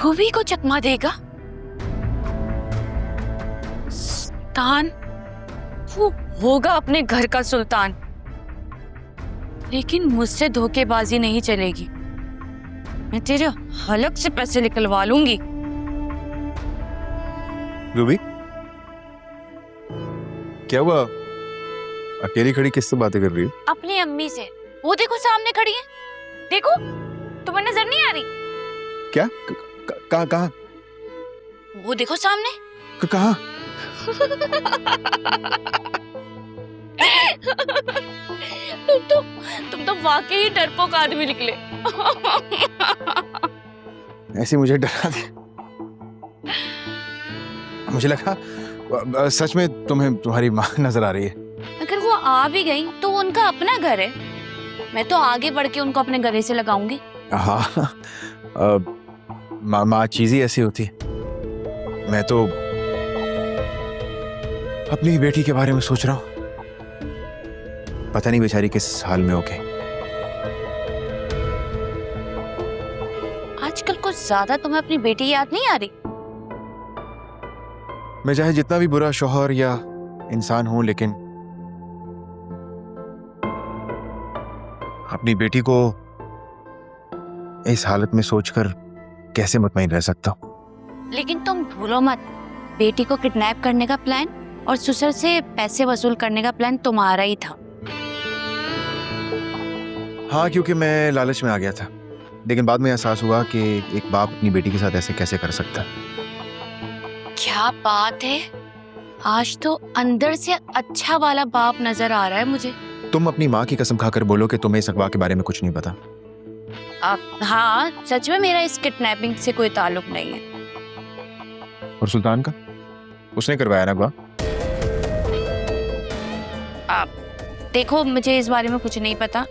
ध्रुवी को चकमा देगा? सुल्तान, वो होगा अपने घर का सुल्तान, लेकिन मुझसे धोखेबाजी नहीं चलेगी। मैं तेरे हलक से पैसे निकलवा लूंगी। रूबी, क्या हुआ? अकेली खड़ी किससे बातें कर रही हो? अपनी अम्मी से। वो देखो सामने खड़ी है, देखो, तुम्हें नजर नहीं आ रही? क्या? कहाँ कहाँ? वो देखो सामने। कहाँ? तुम तो वाकई डरपोक आदमी निकले। ऐसे मुझे डरा दिया। मुझे लगा सच में तुम्हें तुम्हारी माँ नजर आ रही है। अगर वो आ भी गई तो उनका अपना घर है, मैं तो आगे बढ़ के उनको अपने गले से लगाऊंगी। हाँ, माँ चीज ही ऐसी होती है। मैं तो अपनी बेटी के बारे में सोच रहा हूँ, पता नहीं बेचारी किस हाल में होगी। आजकल कुछ ज्यादा तुम्हें अपनी बेटी याद नहीं आ रही? मैं चाहे जितना भी बुरा शौहर या इंसान हूं, लेकिन अपनी बेटी को इस हालत में सोचकर कैसे मुतमईन रह सकता हूं। लेकिन तुम भूलो मत, बेटी को किडनैप करने का प्लान और ससुर से पैसे वसूल करने का प्लान तुम्हारा ही था। हाँ, क्योंकि मैं लालच में आ गया था, लेकिन बाद में एहसास हुआ कि एक बाप अपनी बेटी के साथ ऐसे कैसे कर सकता है। क्या बात है, आज तो अंदर से अच्छा वाला बाप नजर आ रहा है मुझे। तुम अपनी माँ की कसम खाकर बोलो कि तुम्हें इस अगवा के बारे में कुछ नहीं पता। हाँ, सच में मेरा इस किडनैपिंग से कोई ताल्लुक नहीं है। और सुल्तान का? उसने करवाया ना अगवा? देखो, मुझे इस बारे में कुछ नहीं पता।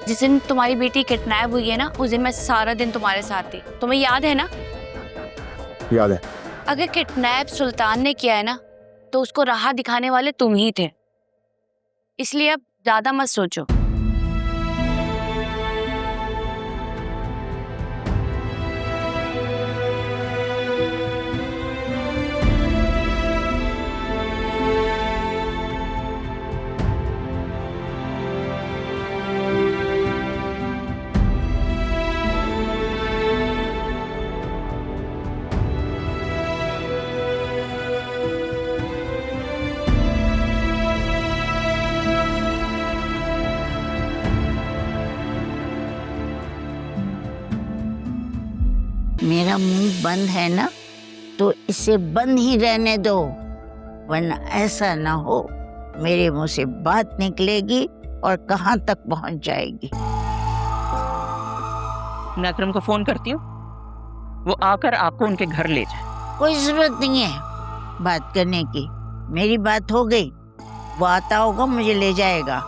जिस दिन तुम्हारी बेटी किडनैप हुई है ना, उस दिन मैं सारा दिन तुम्हारे साथ थी, तुम्हें याद है ना? याद है। अगर किडनैप सुल्तान ने किया है ना, तो उसको राह दिखाने वाले तुम ही थे, इसलिए अब ज्यादा मत सोचो। मेरा मुंह बंद है ना, तो इसे बंद ही रहने दो, वरना ऐसा ना हो मेरे मुंह से बात निकलेगी और कहां तक पहुंच जाएगी। मैं अकरम को फोन करती हूँ, वो आकर आपको उनके घर ले जाए। कोई जरूरत नहीं है बात करने की, मेरी बात हो गई। वो आता होगा, मुझे ले जाएगा।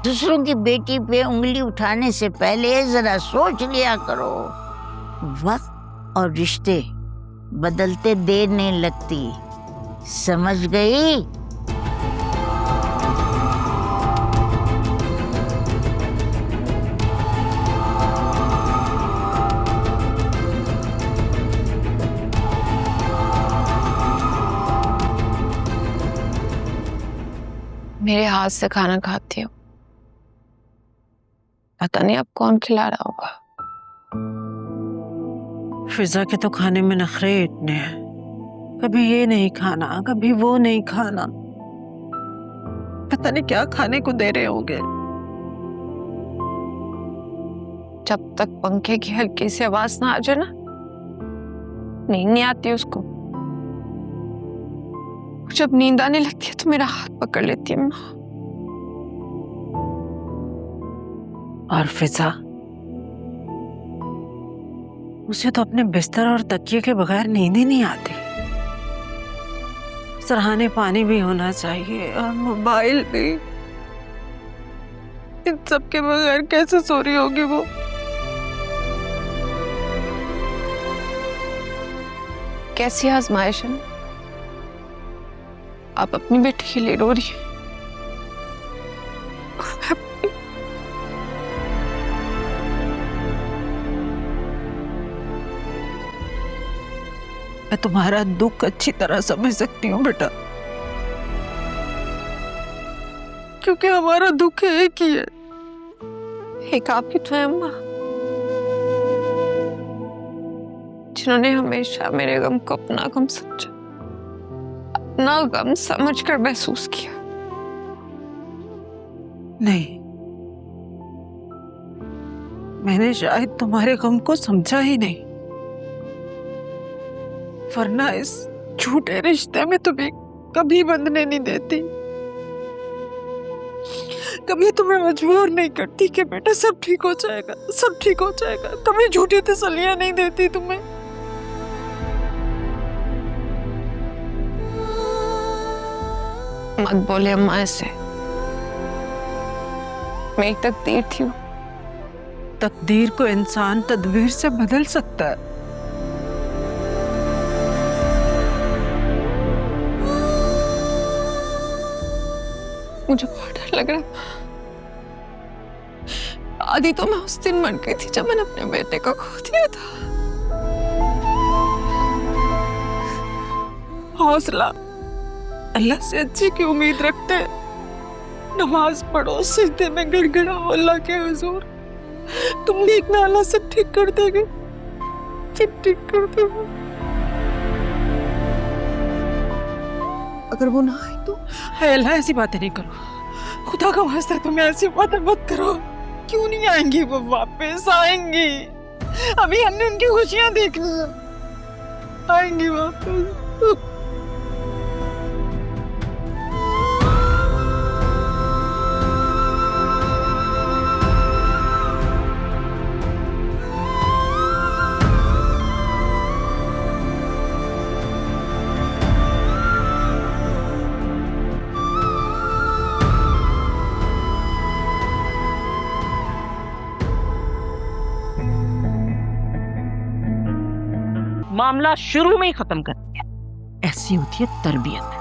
दूसरों की बेटी पे उंगली उठाने से पहले जरा सोच लिया करो। वक्त और रिश्ते बदलते देर नहीं लगती, समझ गई? मेरे हाथ से खाना खाती हो, पता नहीं अब कौन खिला रहा होगा। फिजा के तो खाने में नखरे इतने हैं, कभी ये नहीं खाना, कभी वो नहीं खाना, पता नहीं क्या खाने को दे रहे होंगे। जब तक पंखे की हल्की सी आवाज ना आ जाए ना, नींद नहीं आती उसको। जब नींद आने लगती है तो मेरा हाथ पकड़ लेती है माँ। और फिजा, उसे तो अपने बिस्तर और तकिए के बगैर नींद ही नहीं आती। सरहाने पानी भी होना चाहिए और मोबाइल भी। इन सब के बगैर कैसे सो रही होगी वो? कैसी आजमाइश है? आप अपनी बेटी के लिए रो रही हैं। मैं तुम्हारा दुख अच्छी तरह समझ सकती हूँ बेटा, क्योंकि हमारा दुख एक ही है। एक आप ही तो है अम्मा, जिन्होंने हमेशा मेरे गम को अपना गम समझा, अपना गम समझकर महसूस किया। नहीं, मैंने शायद तुम्हारे गम को समझा ही नहीं, वरना इस झूठे रिश्ते में तुम्हें कभी बंधने नहीं देती, कभी तुम्हें मजबूर नहीं करती कि बेटा सब ठीक हो जाएगा, सब ठीक हो जाएगा, कभी झूठी तसल्लियां नहीं देती तुम्हें। मत बोले अम्मा ऐसे, मेरी तकदीर थी वो। तकदीर को इंसान तदबीर से बदल सकता है। मुझे बहुत डर लग रहा। आदि तो मैं उस दिन मर गई थी जब मैंने अपने बेटे को खो दिया था। हौसला, अल्लाह से अच्छी की उम्मीद रखते हैं। नमाज पढ़ो, सिजदे में गिड़गिड़ाओ अल्लाह के हुजूर, तुम देखना अल्लाह सब ठीक कर देंगे, सब ठीक कर देंगे। अगर वो ना आए तो हाय अल्लाह ऐसी बातें नहीं करो, खुदा का वास्ता है तुम्हें ऐसी बातें मत करो। क्यों नहीं आएंगी वो, वापस आएंगी। अभी हमने उनकी खुशियां देखनी है, आएंगी वापस। मामला शुरू में ही खत्म कर दिया। ऐसी होती है तरबियत।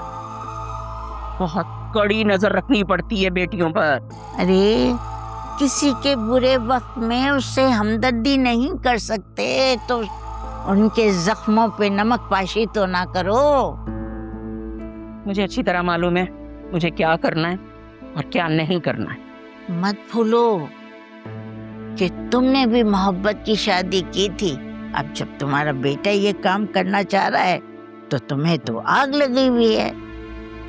बहुत कड़ी नजर रखनी पड़ती है बेटियों पर। अरे किसी के बुरे वक्त में उससे हमदर्दी नहीं कर सकते तो उनके जख्मों पे नमक पाशी तो ना करो। मुझे अच्छी तरह मालूम है मुझे क्या करना है और क्या नहीं करना है। मत भूलो कि तुमने भी मोहब्बत की शादी की थी। अब जब तुम्हारा बेटा ये काम करना चाह रहा है तो तुम्हें तो आग लगी हुई है।